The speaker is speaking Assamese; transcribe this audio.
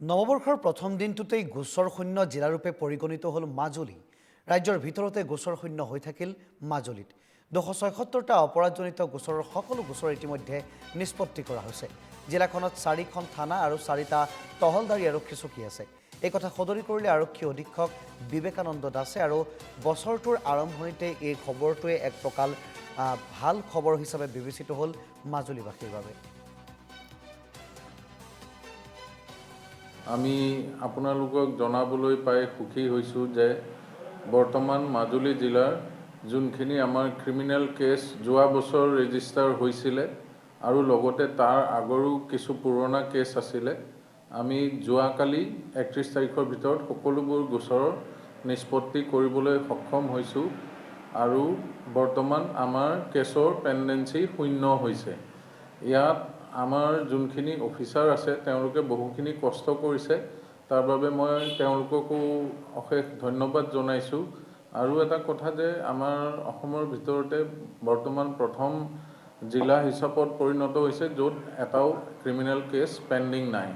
নৱবৰ্ষৰ প্ৰথম দিনটোতেই গোচৰ শূন্য জিলাৰূপে পৰিগণিত হ'ল মাজুলী। ৰাজ্যৰ ভিতৰতে গোচৰ শূন্য হৈ থাকিল মাজুলীত। 276টা অপৰাধজনিত গোচৰৰ সকলো গোচৰ ইতিমধ্যে নিষ্পত্তি কৰা হৈছে। জিলাখনত 4খন থানা আৰু 4টা তহলদাৰী আৰক্ষী চকী আছে। এই কথা সদৰি কৰিলে আৰক্ষী অধীক্ষক বিবেকানন্দ দাসে আৰু বছৰটোৰ আৰম্ভণিতে এই খবৰটোৱে এক প্ৰকাৰ ভাল খবৰ হিচাপে বিবেচিত হ'ল মাজুলীবাসীৰ বাবে। আমি আপোনালোকক জনাবলৈ পাই সুখী হৈছোঁ যে বৰ্তমান মাজুলী জিলাৰ যোনখিনি আমাৰ ক্ৰিমিনেল কেছ যোৱা বছৰ ৰেজিষ্টাৰ হৈছিলে আৰু লগতে তাৰ আগৰো কিছু পুৰণা কেছ আছিলে, আমি যোৱাকালি 31 তাৰিখৰ ভিতৰত সকলোবোৰ গোচৰৰ নিষ্পত্তি কৰিবলৈ সক্ষম হৈছোঁ আৰু বৰ্তমান আমাৰ কেছৰ পেণ্ডেঞ্চি শূন্য হৈছে। ইয়াত আমাৰ যোনখিনি অফিচাৰ আছে তেওঁলোকে বহুখিনি কষ্ট কৰিছে, তাৰ বাবে মই তেওঁলোককো অশেষ ধন্যবাদ জনাইছোঁ। আৰু এটা কথা যে আমাৰ অসমৰ ভিতৰতে বৰ্তমান প্ৰথম জিলা হিচাপত পৰিণত হৈছে য'ত এটাও ক্ৰিমিনেল কেছ পেণ্ডিং নাই।